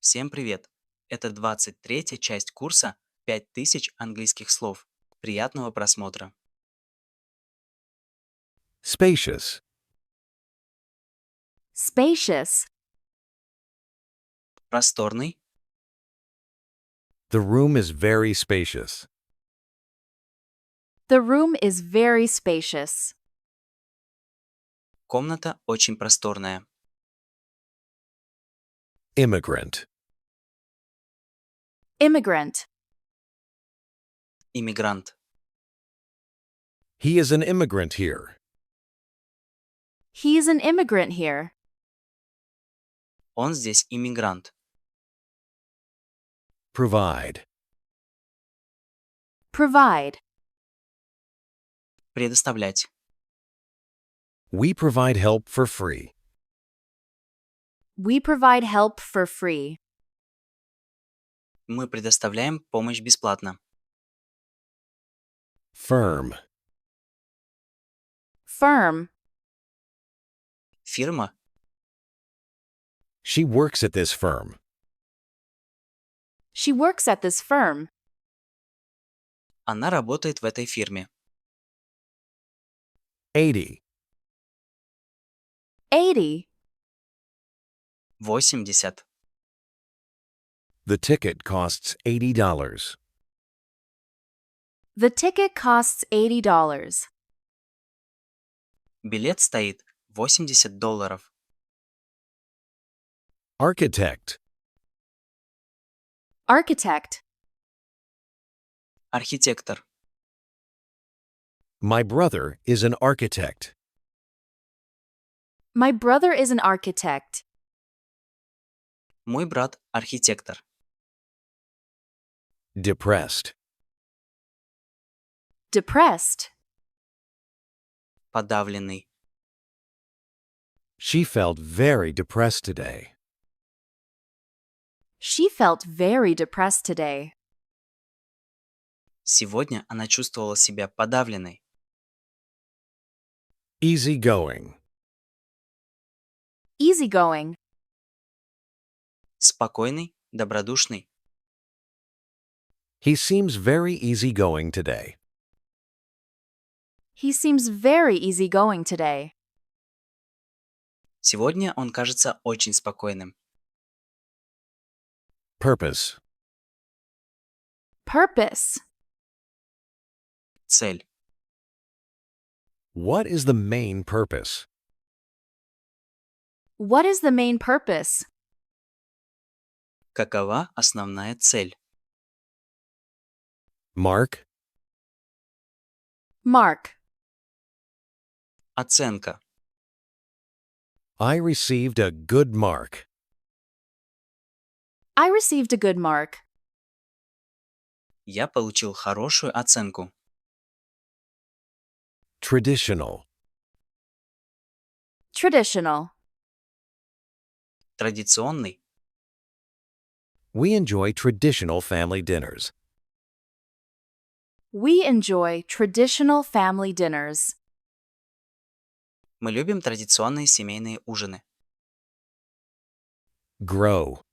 Всем привет! Это 23-я часть курса «5000 английских слов». Приятного просмотра! Spacious. Spacious. Просторный, The room is very spacious. The room is very spacious. комната очень просторная. Immigrant. Immigrant. Иммигрант. He is an immigrant here. He's an immigrant here. Он здесь иммигрант. Provide. Provide. Предоставлять. We provide help for free. We provide help for free. Мы предоставляем помощь бесплатно. Firm. Firm. Фирма. She works at this firm. She works at this firm. Она работает в этой фирме. 80. 80. 80. The ticket costs $80. The ticket costs $80. Билет стоит $80. Architect. Architect. Архитектор. My brother is an architect. My brother is an architect. Мой брат архитектор. Depressed. Depressed. Подавленный. She felt very depressed today. She felt very depressed today. Сегодня она чувствовала себя подавленной. Easygoing. Easygoing. Спокойный, добродушный. He seems very easygoing today. He seems very easygoing today. Сегодня он кажется очень спокойным. Purpose. Purpose. Цель. What is the main purpose? What is the main purpose? Какова основная цель? Mark. Mark. Оценка. I received a good mark. I received a good mark. Я получил хорошую оценку. Traditional. Traditional. Традиционный. We enjoy traditional family dinners. We enjoy traditional family dinners. Мы любим традиционные семейные ужины. Grow.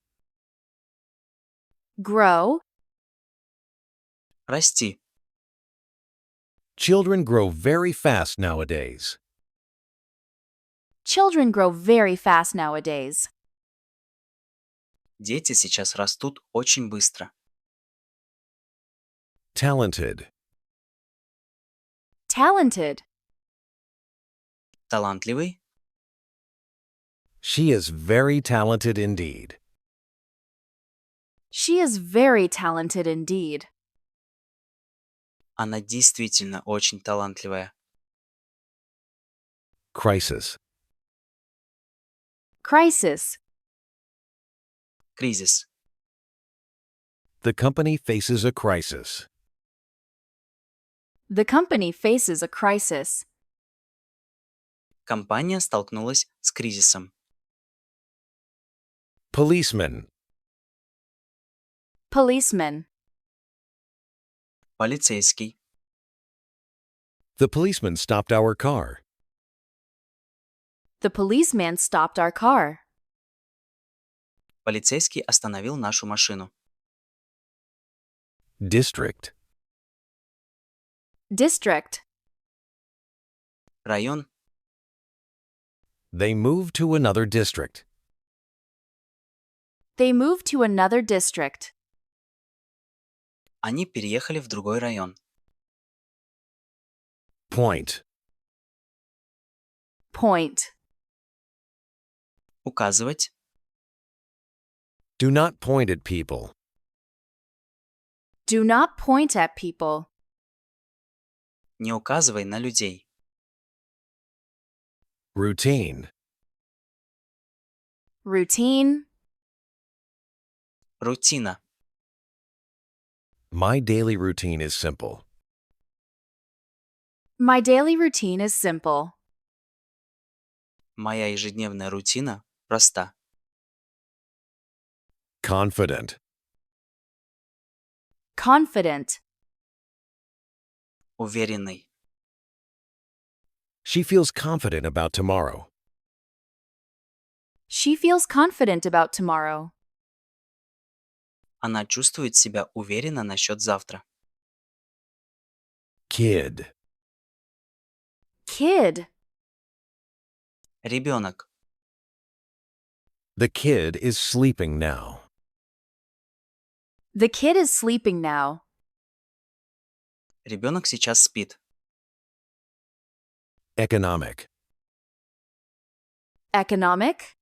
Grow. Расти. Children grow very fast nowadays. Children grow very fast nowadays. Дети сейчас растут очень быстро. Talented. Talented. Талантливый. She is very talented indeed. She is very talented indeed. Она действительно очень талантливая. Crisis. Crisis. Кризис. The company faces a crisis. The company faces a crisis. Компания столкнулась с кризисом. Policeman. Policeman. Полицейский. The policeman stopped our car. The policeman stopped our car. Полицейский остановил нашу машину. District. District. Район. They moved to another district. They moved to another district. Они переехали в другой район. Point. Point. Указывать. Do not point at people. Do not point at people. Не указывай на людей. Routine. Routine. Рутина. My daily routine is simple. My daily routine is simple. Моя ежедневная рутина проста. Confident. Confident. Уверенный. She feels confident about tomorrow. She feels confident about tomorrow. Она чувствует себя уверенно насчет завтра. Kid. Kid. Ребенок. The kid is sleeping now. The kid is sleeping now. Ребенок сейчас спит. Economic. Economic.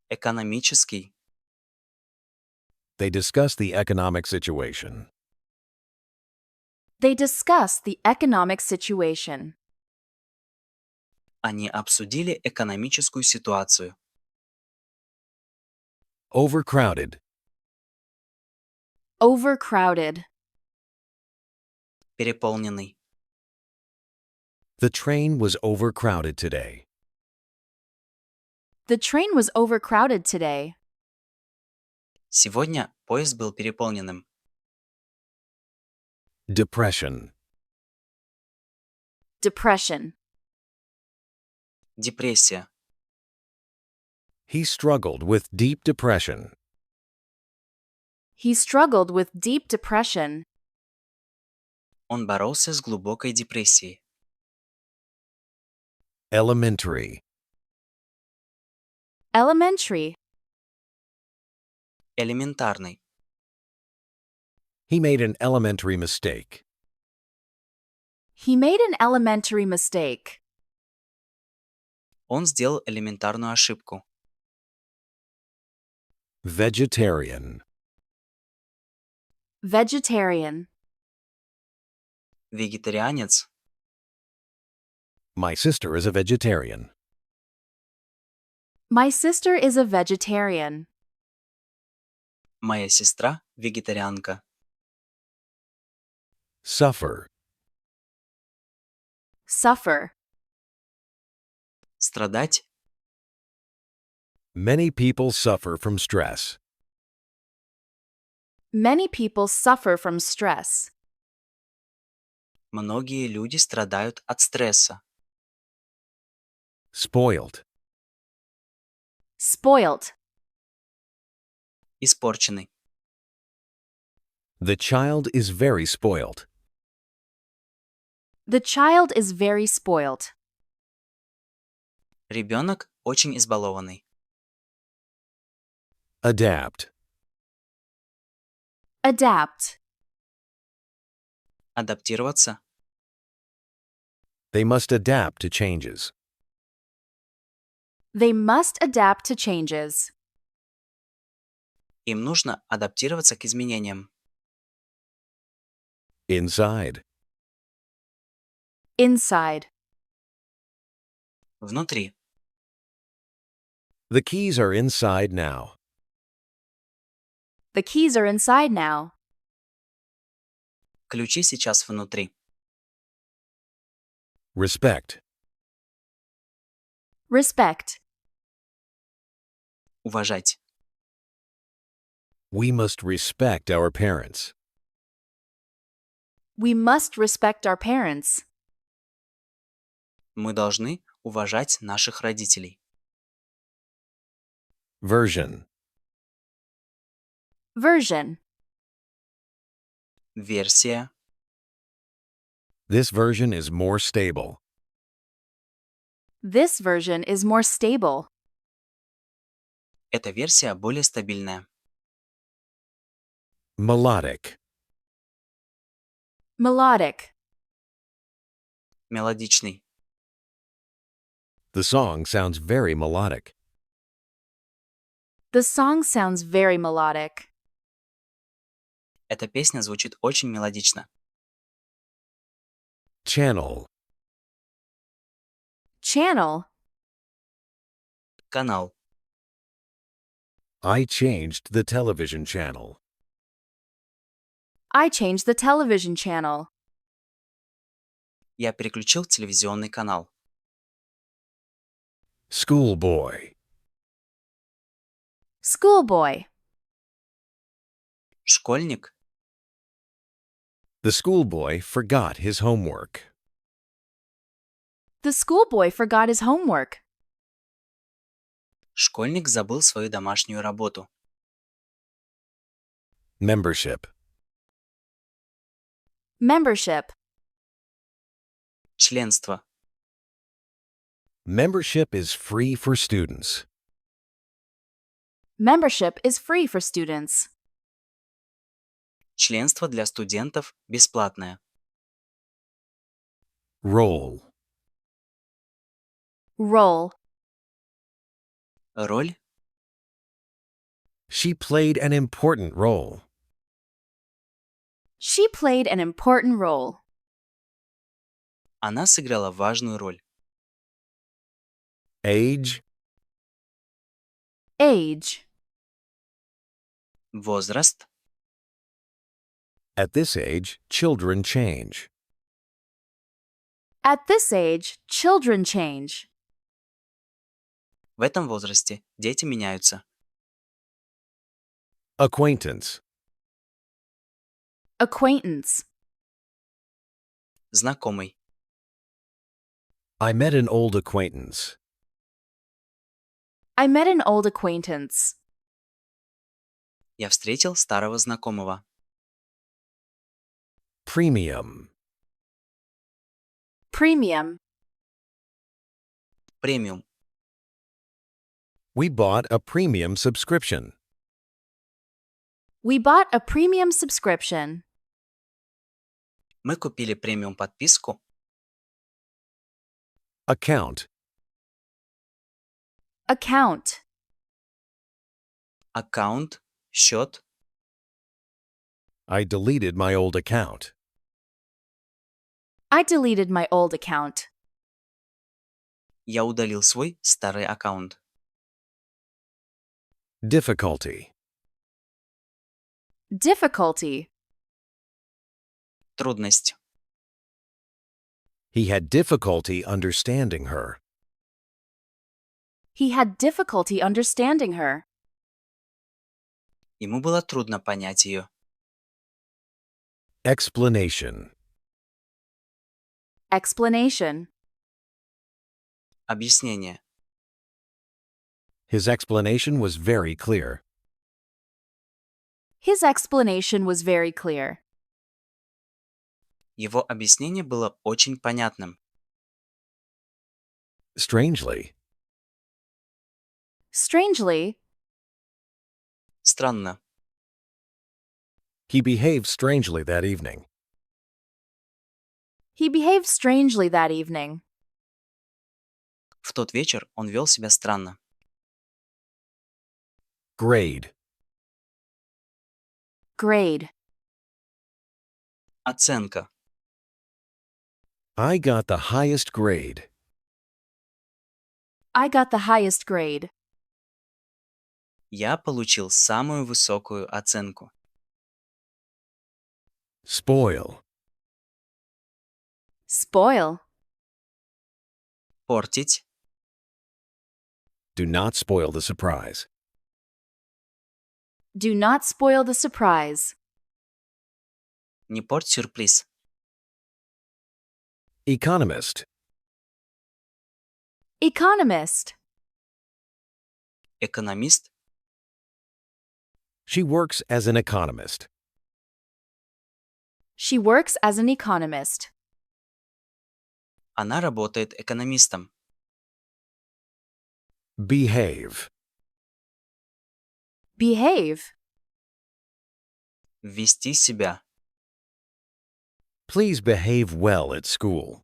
Экономический. They discuss the economic situation. They discuss the economic situation. Они обсудили экономическую ситуацию. Overcrowded. Overcrowded. Переполненный. The train was overcrowded today. The train was overcrowded today. Сегодня поезд был переполненным. Depression. Depression. Депрессия. He struggled with deep depression. He struggled with deep depression. Он боролся с глубокой депрессией. Elementary. Elementary. Элементарный. He made an elementary mistake. He made an elementary mistake. Он сделал элементарную ошибку. Vegetarian. Vegetarian. Вегетарианец. My sister is a vegetarian. My sister is a vegetarian. Моя сестра вегетарианка. Suffer. Suffer. Страдать. Many people suffer from stress. Many people suffer from stress. Многие люди страдают от стресса. Spoiled. Spoiled. Испорченный. The child is very spoiled. The child is very spoiled. Ребенок очень избалованный. Adapt. Adapt. Адаптироваться. They must adapt to changes. They must adapt to changes. Им нужно адаптироваться к изменениям. Inside. Inside. Внутри. The keys are inside now. The keys are inside now. Ключи сейчас внутри. Respect. Respect. Уважать. We must respect our parents. We must respect our parents. Мы должны уважать наших родителей. Version. Version. Версия. This version is more stable. This version is more stable. Эта версия более стабильная. Melodic. Melodic. Мелодичный. The song sounds very melodic. The song sounds very melodic. Эта песня звучит очень мелодично. Channel. Channel. Канал. I changed the television channel. I changed the television channel. Я переключил телевизионный канал. Schoolboy. Schoolboy. Школьник. The schoolboy forgot his homework. The schoolboy forgot his homework. Школьник забыл свою домашнюю работу. Membership. Membership. Членство. Membership is free for students. Membership is free for students. Членство для студентов бесплатное. Role. Role. Роль. She played an important role. She played an important role. Она сыграла важную роль. Age. Age. Возраст. At this age, children change. At this age, children change. В этом возрасте дети меняются. Acquaintance. Acquaintance. Знакомый. I met an old acquaintance. I met an old acquaintance. Я встретил старого знакомого. Premium. Premium. Премиум. We bought a premium subscription. We bought a premium subscription. Мы купили премиум подписку. Account. Account. Аккаунт. Счет. I deleted my old account. I deleted my old account. Я удалил свой старый аккаунт. Difficulty. Difficulty. Трудность. He had difficulty understanding her. He had difficulty understanding her. Ему было трудно понять ее. Explanation. Explanation. Объяснение. His explanation was very clear. His explanation was very clear. Его объяснение было очень понятным. Strangely. Strangely, Странно. He behaved strangely that evening. he behaved strangely that evening. В тот вечер он вел себя странно. Grade. Grade. Оценка. I got the highest grade. I got the highest grade. Я получил самую высокую оценку. Spoil. Spoil. Портить. Do not spoil the surprise. Do not spoil the surprise. Не порть сюрприз. Economist. Economist. Экономист. She works as an economist. She works as an economist. Она работает экономистом. Behave. Behave. Вести себя. Please behave well at school.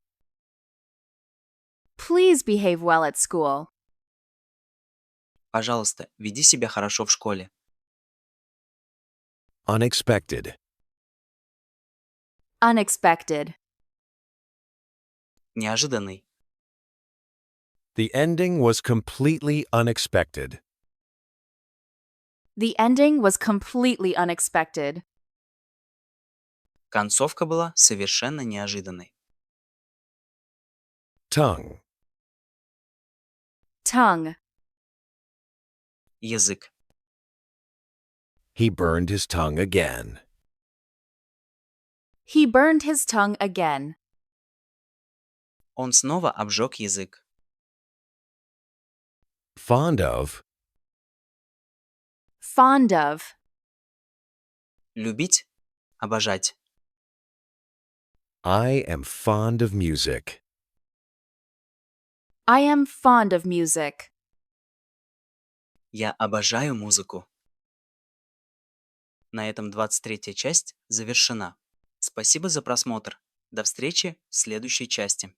Please behave well at school. Пожалуйста, веди себя хорошо в школе. Unexpected. Unexpected. Неожиданный. The ending was completely unexpected. The ending was completely unexpected. Концовка была совершенно неожиданной. Tongue. Tongue. Язык. He burned his tongue again. He burned his tongue again. Он снова обжег язык. Fond of. Fond of. Любить. Обожать. I am fond of music. I am fond of music. Я обожаю музыку. На этом 23-я часть завершена. Спасибо за просмотр. До встречи в следующей части.